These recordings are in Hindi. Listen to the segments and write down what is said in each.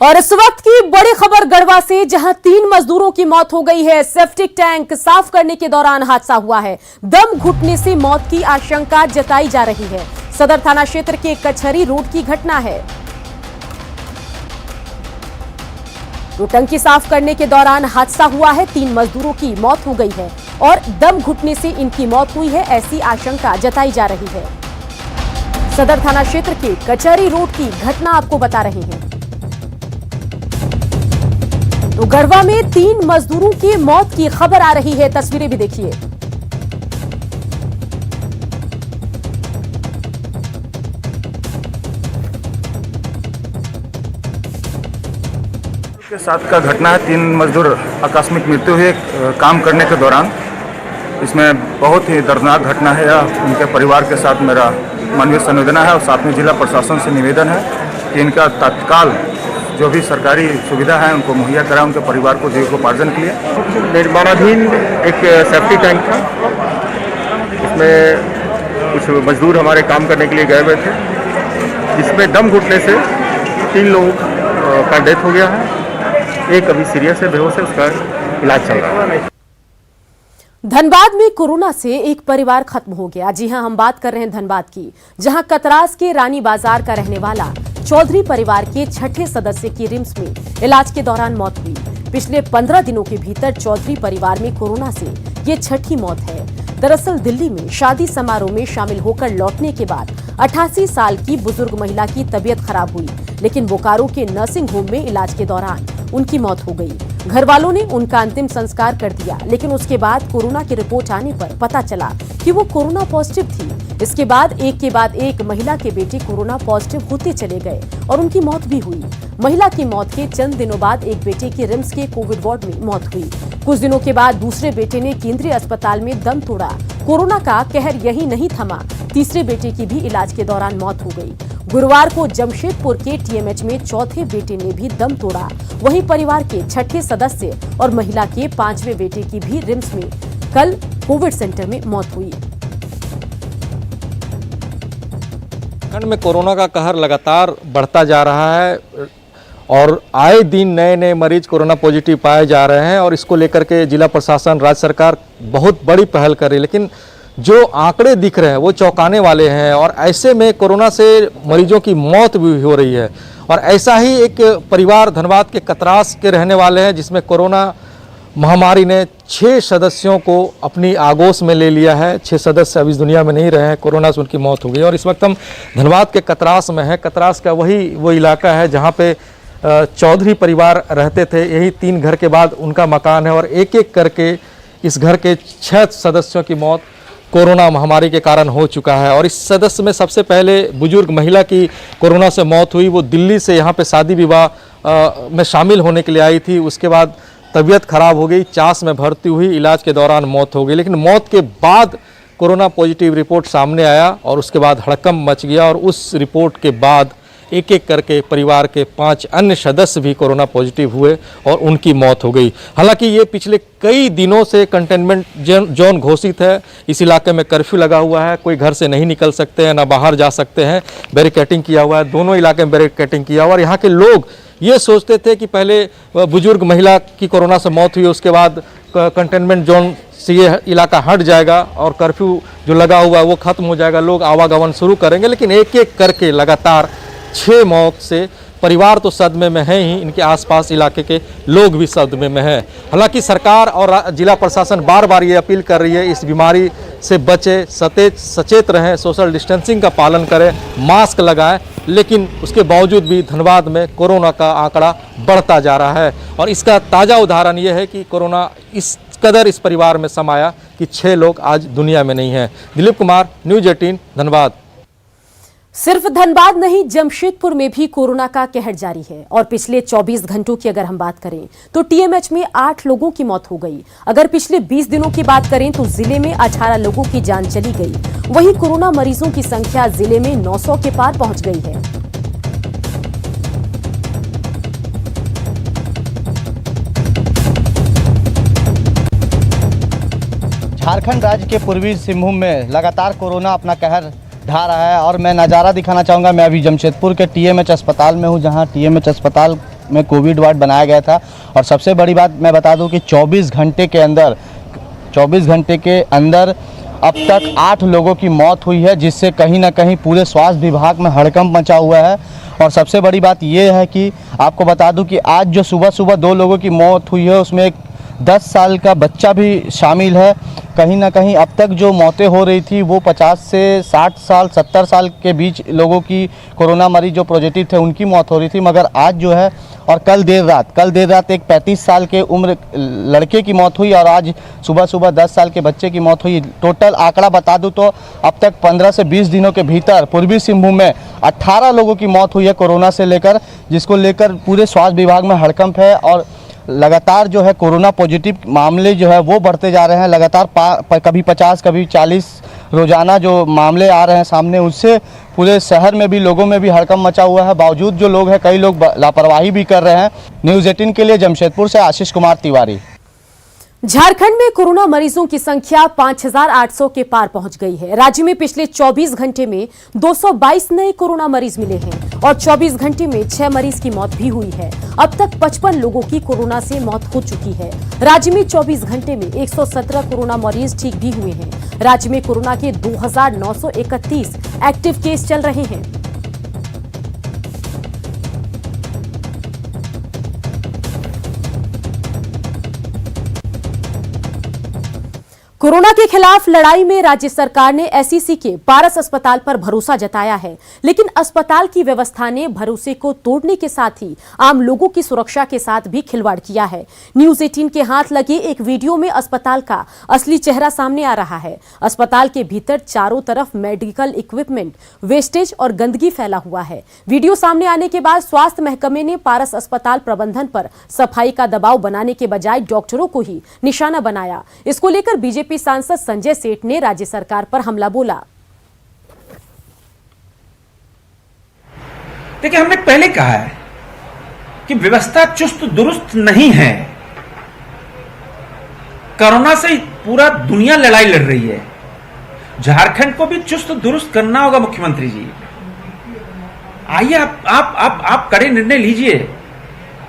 और इस वक्त की बड़ी खबर गढ़वा से, जहां 3 मजदूरों की मौत हो गई है। सेप्टिक टैंक साफ करने के दौरान हादसा हुआ है। दम घुटने से मौत की आशंका जताई जा रही है। सदर थाना क्षेत्र के कचहरी रोड की घटना है। तो टंकी साफ करने के दौरान हादसा हुआ है। 3 मजदूरों की मौत हो गई है और दम घुटने से इनकी मौत हुई है, ऐसी आशंका जताई जा रही है। सदर थाना क्षेत्र के कचहरी रोड की घटना आपको बता रहे हैं। तो गढ़वा में 3 मजदूरों की मौत की खबर आ रही है। तस्वीरें भी देखिए। के साथ का घटना है। 3 मजदूर आकस्मिक मृत्यु हुई काम करने के दौरान। इसमें बहुत ही दर्दनाक घटना है। उनके परिवार के साथ मेरा मानवीय संवेदना है और साथ में जिला प्रशासन से निवेदन है कि इनका तत्काल जो भी सरकारी सुविधा है उनको मुहैया कराएं, उनके परिवार को जीविकोपार्जन के लिए। निर्माणाधीन एक सेफ्टी टैंक था, इसमें कुछ मजदूर हमारे काम करने के लिए गए हुए थे, जिसमें दम घुटने से 3 लोगों का डेथ हो गया है। एक अभी सीरियस है, बेहोश है, उसका इलाज चल रहा है। धनबाद में कोरोना से एक परिवार खत्म हो गया। जी हां, हम बात कर रहे हैं धनबाद की, जहां कतरास के रानी बाजार का रहने वाला चौधरी परिवार के 6ठे सदस्य की रिम्स में इलाज के दौरान मौत हुई। पिछले 15 दिनों के भीतर चौधरी परिवार में कोरोना से ये 6ठी मौत है। दरअसल दिल्ली में शादी समारोह में शामिल होकर लौटने के बाद 88 साल की बुजुर्ग महिला की तबीयत खराब हुई, लेकिन बोकारो के नर्सिंग होम में इलाज के दौरान उनकी मौत हो गई। घर वालों ने उनका अंतिम संस्कार कर दिया, लेकिन उसके बाद कोरोना की रिपोर्ट आने पर पता चला कि वो कोरोना पॉजिटिव थी। इसके बाद एक के बाद एक महिला के बेटे कोरोना पॉजिटिव होते चले गए और उनकी मौत भी हुई। महिला की मौत के चंद दिनों बाद एक बेटे की रिम्स के कोविड वार्ड में मौत हुई। कुछ दिनों के बाद दूसरे बेटे ने केंद्रीय अस्पताल में दम तोड़ा। कोरोना का कहर यही नहीं थमा, तीसरे बेटे की भी इलाज के दौरान मौत हो गई। गुरुवार को जमशेदपुर के टीएमएच में चौथे बेटे ने भी दम तोड़ा। वहीं परिवार के 6ठे सदस्य और महिला के 5वें बेटे की भी रिम्स में कल कोविड सेंटर में मौत हुई। उत्तराखंड में कोरोना का कहर लगातार बढ़ता जा रहा है और आए दिन नए नए मरीज कोरोना पॉजिटिव पाए जा रहे हैं और इसको लेकर के जिला प्रशासन, राज्य सरकार बहुत बड़ी पहल कर रही है। लेकिन जो आंकड़े दिख रहे हैं वो चौंकाने वाले हैं और ऐसे में कोरोना से मरीजों की मौत भी हो रही है। और ऐसा ही एक परिवार धनबाद के कतरास के रहने वाले हैं, जिसमें कोरोना महामारी ने 6 सदस्यों को अपनी आगोश में ले लिया है। 6 सदस्य अभी इस दुनिया में नहीं रहे हैं, कोरोना से उनकी मौत हो गई। और इस वक्त हम धनबाद के कतरास में हैं। कतरास का वो इलाका है जहाँ पे चौधरी परिवार रहते थे। यही 3 घर के बाद उनका मकान है और एक एक करके इस घर के 6 सदस्यों की मौत कोरोना महामारी के कारण हो चुका है। और इस सदस्य में सबसे पहले बुजुर्ग महिला की कोरोना से मौत हुई। वो दिल्ली से यहाँ पे शादी विवाह में शामिल होने के लिए आई थी। उसके बाद तबीयत खराब हो गई, चास में भर्ती हुई, इलाज के दौरान मौत हो गई। लेकिन मौत के बाद कोरोना पॉजिटिव रिपोर्ट सामने आया और उसके बाद हड़कंप मच गया और उस रिपोर्ट के बाद एक एक करके परिवार के 5 अन्य सदस्य भी कोरोना पॉजिटिव हुए और उनकी मौत हो गई। हालांकि ये पिछले कई दिनों से कंटेनमेंट जोन घोषित है। इस इलाके में कर्फ्यू लगा हुआ है, कोई घर से नहीं निकल सकते हैं, ना बाहर जा सकते हैं। बैरिकेडिंग किया हुआ है, दोनों इलाके में बैरिकेडिंग किया हुआ। और यहाँ के लोग ये सोचते थे कि पहले बुजुर्ग महिला की कोरोना से मौत हुई, उसके बाद कंटेनमेंट जोन से ये इलाका हट जाएगा और कर्फ्यू जो लगा हुआ है वो खत्म हो जाएगा, लोग आवागमन शुरू करेंगे। लेकिन एक एक करके लगातार 6 मौत से परिवार तो सदमे में है ही, इनके आसपास इलाके के लोग भी सदमे में हैं। हालांकि सरकार और जिला प्रशासन बार बार ये अपील कर रही है इस बीमारी से बचे, सचेत रहें, सोशल डिस्टेंसिंग का पालन करें, मास्क लगाएं। लेकिन उसके बावजूद भी धनबाद में कोरोना का आंकड़ा बढ़ता जा रहा है और इसका ताज़ा उदाहरण ये है कि कोरोना इस कदर इस परिवार में समाया कि 6 लोग आज दुनिया में नहीं हैं। दिलीप कुमार, न्यूज़ 18 धनबाद। सिर्फ धनबाद नहीं, जमशेदपुर में भी कोरोना का कहर जारी है और पिछले 24 घंटों की अगर हम बात करें तो टीएमएच में 8 लोगों की मौत हो गई। अगर पिछले 20 दिनों की बात करें तो जिले में 18 लोगों की जान चली गई। वहीं कोरोना मरीजों की संख्या जिले में 900 के पार पहुंच गई है। झारखंड राज्य के पूर्वी सिंहभूम में लगातार कोरोना अपना कहर ढा रहा है और मैं नज़ारा दिखाना चाहूँगा। मैं अभी जमशेदपुर के टीएमएच अस्पताल में हूँ, जहाँ टीएमएच अस्पताल में कोविड वार्ड बनाया गया था। और सबसे बड़ी बात मैं बता दूं कि 24 घंटे के अंदर अब तक 8 लोगों की मौत हुई है, जिससे कहीं ना कहीं पूरे स्वास्थ्य विभाग में हड़कंप मचा हुआ है। और सबसे बड़ी बात ये है कि आपको बता दूं कि आज जो सुबह 2 लोगों की मौत हुई है, उसमें एक 10 साल का बच्चा भी शामिल है। कहीं ना कहीं अब तक जो मौतें हो रही थी वो 50 से 60 साल 70 साल के बीच लोगों की कोरोना मरीज जो पॉजिटिव थे उनकी मौत हो रही थी। मगर आज जो है और कल देर रात एक 35 साल के उम्र लड़के की मौत हुई और आज सुबह 10 साल के बच्चे की मौत हुई। टोटल आंकड़ा बता दूं तो अब तक 15 से 20 दिनों के भीतर पूर्वी सिंहभूम में 18 लोगों की मौत हुई है कोरोना से लेकर, जिसको लेकर पूरे स्वास्थ्य विभाग में हड़कंप है। और लगातार जो है कोरोना पॉजिटिव मामले जो है वो बढ़ते जा रहे हैं। लगातार कभी 50 कभी 40 रोजाना जो मामले आ रहे हैं सामने, उससे पूरे शहर में भी लोगों में भी हड़कंप मचा हुआ है। बावजूद जो लोग हैं, कई लोग लापरवाही भी कर रहे हैं। न्यूज़ 18 के लिए जमशेदपुर से आशीष कुमार तिवारी। झारखंड में कोरोना मरीजों की संख्या 5,800 के पार पहुंच गई है। राज्य में पिछले 24 घंटे में 222 नए कोरोना मरीज मिले हैं और 24 घंटे में 6 मरीज की मौत भी हुई है। अब तक 55 लोगों की कोरोना से मौत हो चुकी है। राज्य में 24 घंटे में 117 कोरोना मरीज ठीक भी हुए हैं। राज्य में कोरोना के 2,931 एक्टिव केस चल रहे हैं। कोरोना के खिलाफ लड़ाई में राज्य सरकार ने एसईसी के पारस अस्पताल पर भरोसा जताया है, लेकिन अस्पताल की व्यवस्था ने भरोसे को तोड़ने के साथ ही आम लोगों की सुरक्षा के साथ भी खिलवाड़ किया है। न्यूज़ 18 के हाथ लगे एक वीडियो में अस्पताल का असली चेहरा सामने आ रहा है। अस्पताल के भीतर चारों तरफ मेडिकल इक्विपमेंट, वेस्टेज और गंदगी फैला हुआ है। वीडियो सामने आने के बाद स्वास्थ्य महकमे ने पारस अस्पताल प्रबंधन पर सफाई का दबाव बनाने के बजाय डॉक्टरों को ही निशाना बनाया। इसको लेकर बीजेपी सांसद संजय सेठ ने राज्य सरकार पर हमला बोला। देखिए, हमने पहले कहा है कि व्यवस्था चुस्त दुरुस्त नहीं है। कोरोना से पूरा दुनिया लड़ाई लड़ रही है। झारखंड को भी चुस्त दुरुस्त करना होगा। मुख्यमंत्री जी, आइए आप कड़े निर्णय लीजिए।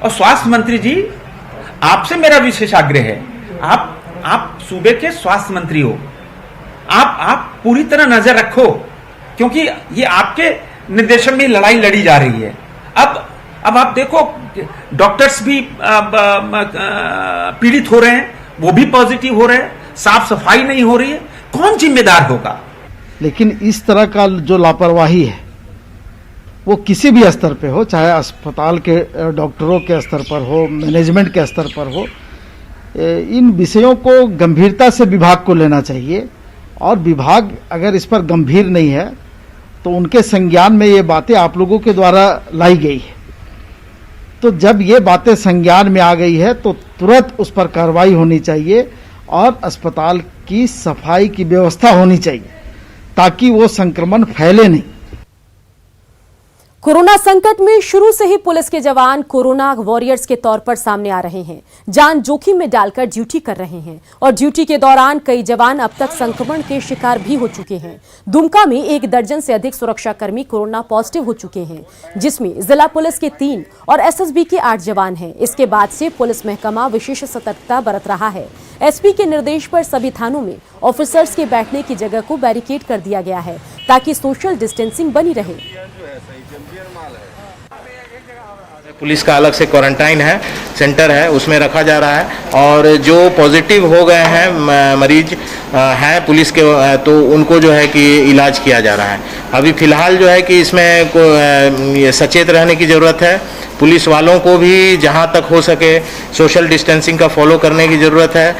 और स्वास्थ्य मंत्री जी, आपसे मेरा विशेष आग्रह है, आप सूबे के स्वास्थ्य मंत्री हो, आप पूरी तरह नजर रखो, क्योंकि ये आपके निर्देशन में लड़ाई लड़ी जा रही है। अब आप देखो, डॉक्टर्स भी पीड़ित हो रहे हैं, वो भी पॉजिटिव हो रहे हैं, साफ सफाई नहीं हो रही है। कौन जिम्मेदार होगा? लेकिन इस तरह का जो लापरवाही है वो किसी भी स्तर पे हो, चाहे अस्पताल के डॉक्टरों के स्तर पर हो, मैनेजमेंट के स्तर पर हो, इन विषयों को गंभीरता से विभाग को लेना चाहिए। और विभाग अगर इस पर गंभीर नहीं है तो उनके संज्ञान में ये बातें आप लोगों के द्वारा लाई गई है। तो जब ये बातें संज्ञान में आ गई है तो तुरंत उस पर कार्रवाई होनी चाहिए और अस्पताल की सफाई की व्यवस्था होनी चाहिए ताकि वो संक्रमण फैले नहीं। कोरोना संकट में शुरू से ही पुलिस के जवान कोरोना वॉरियर्स के तौर पर सामने आ रहे हैं। जान जोखिम में डालकर ड्यूटी कर रहे हैं और ड्यूटी के दौरान कई जवान अब तक संक्रमण के शिकार भी हो चुके हैं। दुमका में 1 दर्जन से अधिक सुरक्षाकर्मी कोरोना पॉजिटिव हो चुके हैं, जिसमें जिला पुलिस के 3 और एसएसबी के 8 जवान हैं। इसके बाद से पुलिस महकमा विशेष सतर्कता बरत रहा है। एसपी के निर्देश पर सभी थानों में ऑफिसर्स के बैठने की जगह को बैरिकेड कर दिया गया है ताकि सोशल डिस्टेंसिंग बनी रहे। पुलिस का अलग से क्वारंटाइन है, सेंटर है, उसमें रखा जा रहा है। और जो पॉजिटिव हो गए हैं मरीज हैं पुलिस के, तो उनको जो है कि इलाज किया जा रहा है। अभी फिलहाल जो है कि इसमें सचेत रहने की ज़रूरत है। पुलिस वालों को भी जहां तक हो सके सोशल डिस्टेंसिंग का फॉलो करने की ज़रूरत है।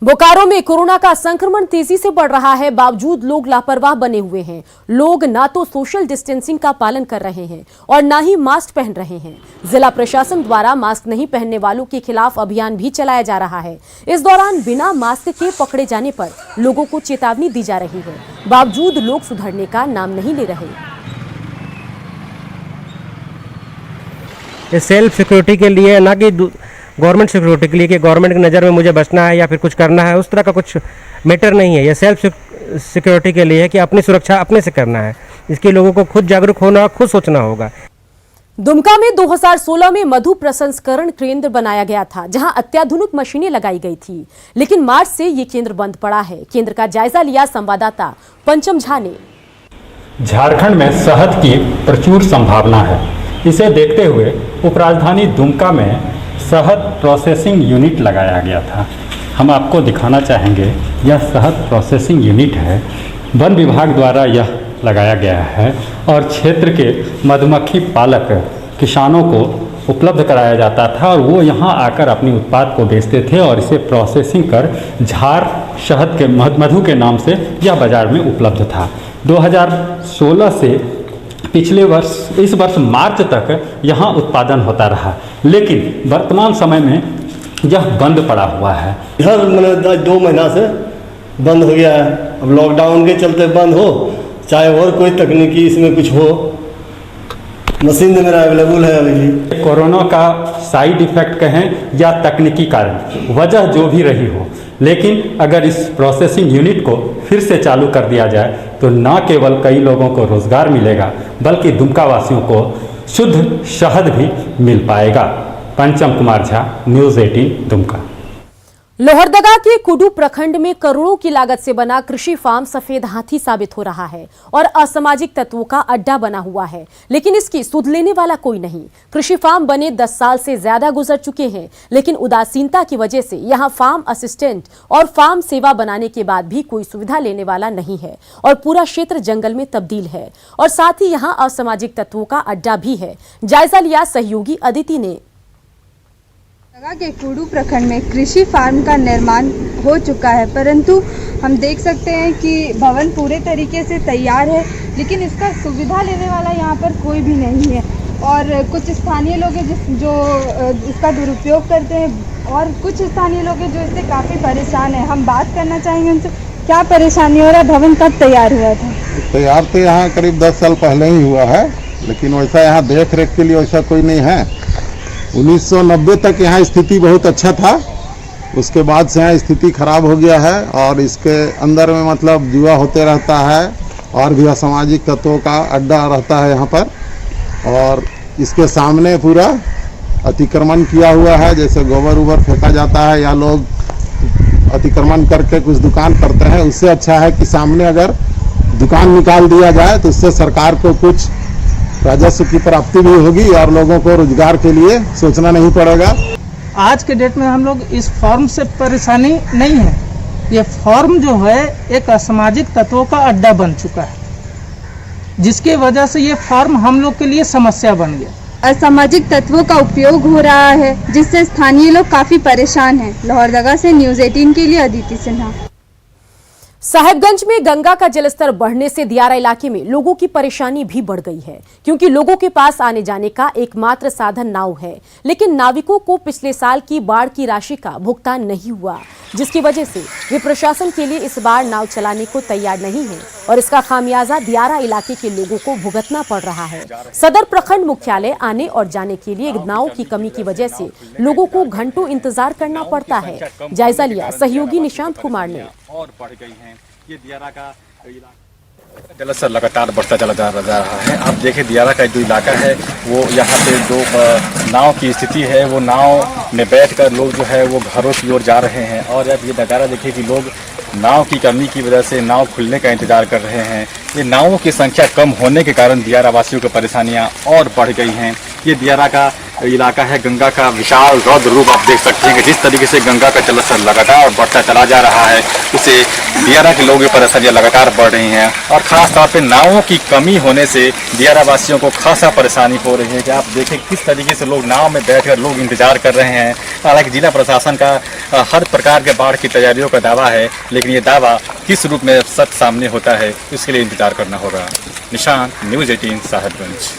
बोकारो में कोरोना का संक्रमण तेजी से बढ़ रहा है, बावजूद लोग लापरवाह बने हुए हैं। लोग ना तो सोशल डिस्टेंसिंग का पालन कर रहे हैं और ना ही मास्क पहन रहे हैं। जिला प्रशासन द्वारा मास्क नहीं पहनने वालों के खिलाफ अभियान भी चलाया जा रहा है। इस दौरान बिना मास्क के पकड़े जाने पर लोगों को चेतावनी दी जा रही है, बावजूद लोग सुधरने का नाम नहीं ले रहे। ये सेल्फ सिक्योरिटी के लिए, ना कि गवर्नमेंट सिक्योरिटी के लिए कि गवर्नमेंट की नज़र में मुझे बचना है या फिर कुछ करना है, उस तरह का कुछ मैटर नहीं है। ये सेल्फ सिक्योरिटी के लिए है कि अपनी सुरक्षा अपने से करना है। इसके लोगों को खुद जागरूक होना, खुद सोचना होगा। दुमका में 2016 में मधु प्रसंस्करण केंद्र बनाया गया था, जहां अत्याधुनिक मशीनें लगाई गई थी, लेकिन मार्च से ये केंद्र बंद पड़ा है। केंद्र का जायजा लिया संवाददाता पंचम झा ने। झारखंड में शहद की प्रचुर संभावना है। इसे देखते हुए उपराजधानी दुमका में शहद प्रोसेसिंग यूनिट लगाया गया था। हम आपको दिखाना चाहेंगे, यह शहद प्रोसेसिंग यूनिट है। वन विभाग द्वारा यह लगाया गया है और क्षेत्र के मधुमक्खी पालक किसानों को उपलब्ध कराया जाता था और वो यहाँ आकर अपनी उत्पाद को बेचते थे और इसे प्रोसेसिंग कर झार शहद के मधु के नाम से यह बाज़ार में उपलब्ध था। 2016 से पिछले वर्ष इस वर्ष मार्च तक यहाँ उत्पादन होता रहा, लेकिन वर्तमान समय में यह बंद पड़ा हुआ है। इधर मैंने 2 महीना से बंद हो गया है। अब लॉकडाउन के चलते बंद हो, चाहे और कोई तकनीकी इसमें कुछ हो, मशीन तो मेरा अवेलेबल है अभी। कोरोना का साइड इफेक्ट कहें या तकनीकी कारण, वजह जो भी रही हो, लेकिन अगर इस प्रोसेसिंग यूनिट को फिर से चालू कर दिया जाए तो न केवल कई लोगों को रोजगार मिलेगा, बल्कि दुमका वासियों को शुद्ध शहद भी मिल पाएगा। पंचम कुमार झा, न्यूज़ 18 दुमका। लोहरदगा के कुडू प्रखंड में करोड़ों की लागत से बना कृषि फार्म सफेद हाथी साबित हो रहा है और असामाजिक तत्वों का अड्डा बना हुआ है, लेकिन इसकी सुध लेने वाला कोई नहीं। कृषि फार्म बने 10 साल से ज्यादा गुजर चुके हैं, लेकिन उदासीनता की वजह से यहां फार्म असिस्टेंट और फार्म सेवा बनाने के बाद भी कोई सुविधा लेने वाला नहीं है और पूरा क्षेत्र जंगल में तब्दील है और साथ ही यहां असामाजिक तत्वों का अड्डा भी है। जायजा लिया सहयोगी अदिति ने। के कुडू प्रखंड में कृषि फार्म का निर्माण हो चुका है, परंतु हम देख सकते हैं कि भवन पूरे तरीके से तैयार है, लेकिन इसका सुविधा लेने वाला यहाँ पर कोई भी नहीं है और कुछ स्थानीय लोग हैं जो इसका दुरुपयोग करते हैं और कुछ स्थानीय लोग हैं जो इससे काफ़ी परेशान हैं। हम बात करना चाहेंगे उनसे, क्या परेशानी हो रहा है? भवन कब तैयार हुआ था? तैयार तो यहाँ करीब 10 साल पहले ही हुआ है, लेकिन वैसा यहाँ देख रेख के लिए वैसा कोई नहीं है। 1990 तक यहाँ स्थिति बहुत अच्छा था, उसके बाद से यहाँ स्थिति खराब हो गया है और इसके अंदर में मतलब जुआ होते रहता है और भी असामाजिक तत्वों का अड्डा रहता है यहाँ पर। और इसके सामने पूरा अतिक्रमण किया हुआ है, जैसे गोबर उबर फेंका जाता है या लोग अतिक्रमण करके कुछ दुकान करते हैं। उससे अच्छा है कि सामने अगर दुकान निकाल दिया जाए तो उससे सरकार को कुछ राजस्व की प्राप्ति भी होगी और लोगों को रोजगार के लिए सोचना नहीं पड़ेगा। आज के डेट में हम लोग इस फॉर्म से परेशानी नहीं है। ये फॉर्म जो है एक असामाजिक तत्वों का अड्डा बन चुका है, जिसकी वजह से ये फॉर्म हम लोग के लिए समस्या बन गया। असामाजिक तत्वों का उपयोग हो रहा है, जिससे स्थानीय लोग काफी परेशान हैं। लोहरदगा से न्यूज़ 18 के लिए अदिति सिन्हा। साहेबगंज में गंगा का जलस्तर बढ़ने से दियारा इलाके में लोगों की परेशानी भी बढ़ गई है, क्योंकि लोगों के पास आने जाने का एकमात्र साधन नाव है, लेकिन नाविकों को पिछले साल की बाढ़ की राशि का भुगतान नहीं हुआ, जिसकी वजह से वे प्रशासन के लिए इस बार नाव चलाने को तैयार नहीं है और इसका खामियाजा दियारा इलाके के लोगों को भुगतना पड़ रहा है। सदर प्रखंड मुख्यालय आने और जाने के लिए नाव की कमी की वजह से लोगों को घंटों इंतजार करना पड़ता है। जायजा लिया सहयोगी निशांत कुमार ने। और बढ़ गई हैं ये दियारा का जलस्तर लगातार बढ़ता चला जा रहा है। आप देखें दियारा का जो इलाका है वो यहाँ पे जो नाव की स्थिति है, वो नाव में बैठकर लोग जो है वो घरों की ओर जा रहे हैं और अब ये नज़ारा देखिए कि लोग नाव की कमी की वजह से नाव खुलने का इंतजार कर रहे हैं। ये नावों की संख्या कम होने के कारण दियारा वासियों की परेशानियाँ और बढ़ गई हैं। ये दियारा का इलाका है, गंगा का विशाल रौद्र रूप आप देख सकते हैं कि जिस तरीके से गंगा का जलस्तर लगातार बढ़ता चला जा रहा है, उससे दियारा के लोगों की परेशानियाँ लगातार बढ़ रही हैं और ख़ास तौर पे नावों की कमी होने से दियारा वासियों को खासा परेशानी हो रही है। कि आप देखें किस तरीके से लोग नाव में बैठकर लोग इंतजार कर रहे हैं। हालांकि जिला प्रशासन का हर प्रकार के बाढ़ की तैयारियों का दावा है, लेकिन ये दावा किस रूप में सच सामने होता है इसके लिए इंतजार करना होगा। निशान, न्यूज़ 18 साहेबगंज।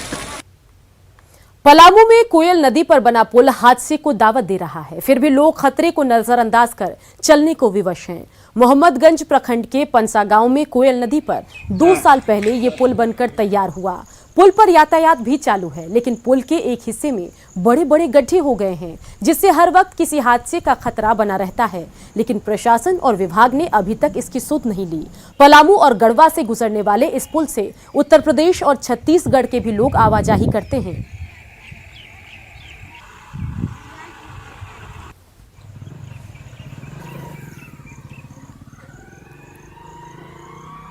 पलामू में कोयल नदी पर बना पुल हादसे को दावत दे रहा है, फिर भी लोग खतरे को नजरअंदाज कर चलने को विवश हैं। मोहम्मदगंज प्रखंड के पंसा गांव में कोयल नदी पर 2 साल पहले ये पुल बनकर तैयार हुआ। पुल पर यातायात भी चालू है, लेकिन पुल के एक हिस्से में बड़े बड़े गड्ढे हो गए हैं, जिससे हर वक्त किसी हादसे का खतरा बना रहता है। लेकिन प्रशासन और विभाग ने अभी तक इसकी सुध नहीं ली। पलामू और गढ़वा से गुजरने वाले इस पुल से उत्तर प्रदेश और छत्तीसगढ़ के भी लोग आवाजाही करते हैं।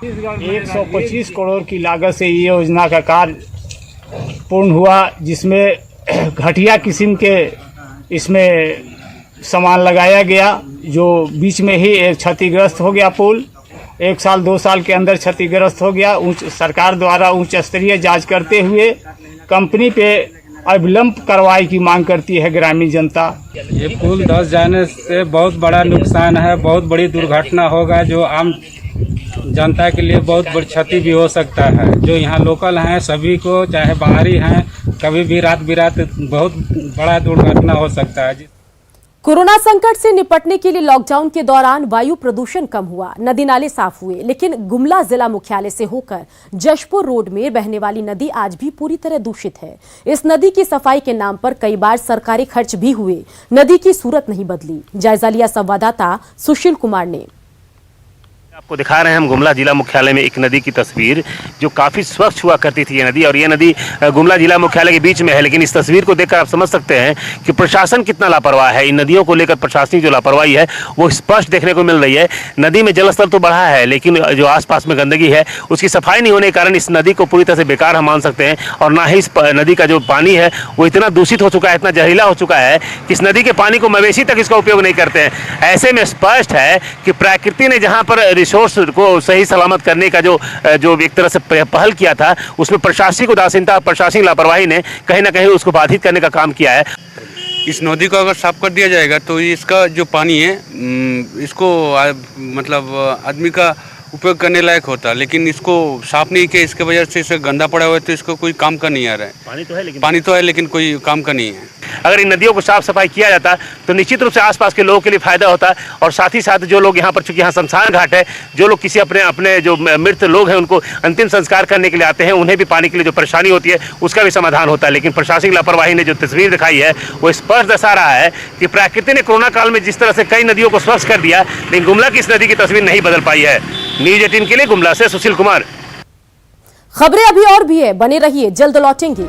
125 करोड़ की लागत से ये योजना का कार्य पूर्ण हुआ, जिसमें घटिया किस्म के इसमें सामान लगाया गया, जो बीच में ही क्षतिग्रस्त हो गया। पुल 1 साल 2 साल के अंदर क्षतिग्रस्त हो गया। सरकार द्वारा उच्च स्तरीय जांच करते हुए कंपनी पे अविलंब कार्रवाई की मांग करती है ग्रामीण जनता। ये पुल धंस जाने से बहुत बड़ा नुकसान है, बहुत बड़ी दुर्घटना होगा, जो आम जनता के लिए बहुत बड़ी क्षति भी हो सकता है। जो यहाँ लोकल हैं सभी को, चाहे बाहरी हैं, कभी भी रात बिरात बहुत बड़ा दुर्घटना हो सकता है। कोरोना संकट से निपटने के लिए लॉकडाउन के दौरान वायु प्रदूषण कम हुआ, नदी नाले साफ हुए, लेकिन गुमला जिला मुख्यालय से होकर जशपुर रोड में बहने वाली नदी आज भी पूरी तरह दूषित है। इस नदी की सफाई के नाम पर कई बार सरकारी खर्च भी हुए, नदी की सूरत नहीं बदली। जायजा लिया संवाददाता सुशील कुमार ने। आपको दिखा रहे हैं हम गुमला जिला मुख्यालय में एक नदी की तस्वीर, जो काफ़ी स्वच्छ हुआ करती थी ये नदी, और ये नदी गुमला जिला मुख्यालय के बीच में है। लेकिन इस तस्वीर को देखकर आप समझ सकते हैं कि प्रशासन कितना लापरवाह है। इन नदियों को लेकर प्रशासनिक जो लापरवाही है वो स्पष्ट देखने को मिल रही है। नदी में जलस्तर तो बढ़ा है, लेकिन जो आसपास में गंदगी है उसकी सफाई नहीं होने के कारण इस नदी को पूरी तरह से बेकार हम मान सकते हैं। और ना ही इस नदी का जो पानी है वो इतना दूषित हो चुका है, इतना जहरीला हो चुका है कि इस नदी के पानी को मवेशी तक इसका उपयोग नहीं करते हैं। ऐसे में स्पष्ट है कि प्रकृति ने जहाँ पर रिसोर्स को सही सलामत करने का जो एक तरह से पहल किया था, उसमें प्रशासनिक उदासीनता, प्रशासनिक लापरवाही ने कहीं ना कहीं उसको बाधित करने का काम किया है। इस नदी को अगर साफ कर दिया जाएगा तो इसका जो पानी है इसको मतलब आदमी का उपयोग करने लायक होता, लेकिन इसको साफ नहीं किया, इसके वजह से इसे गंदा पड़ा हुआ है, तो इसको कोई काम का नहीं आ रहा है। पानी तो है लेकिन कोई काम का नहीं है। अगर इन नदियों को साफ सफाई किया जाता तो निश्चित रूप से आसपास के लोगों के लिए फायदा होता, और साथ ही साथ जो लोग यहाँ पर, चूंकि यहाँ शमशान घाट है, जो लोग किसी अपने जो मृत लोग हैं उनको अंतिम संस्कार करने के लिए आते हैं, उन्हें भी पानी के लिए जो परेशानी होती है उसका भी समाधान होता है। लेकिन प्रशासनिक लापरवाही ने जो तस्वीर दिखाई है वो स्पष्ट दर्शा रहा है कि प्रकृति ने कोरोना काल में जिस तरह से कई नदियों को स्वच्छ कर दिया, लेकिन गुमला की इस नदी की तस्वीर नहीं बदल पाई है। न्यूज़ 18 के लिए गुमला से सुशील कुमार। खबरें अभी और भी है, बने रहिए, जल्द लौटेंगे।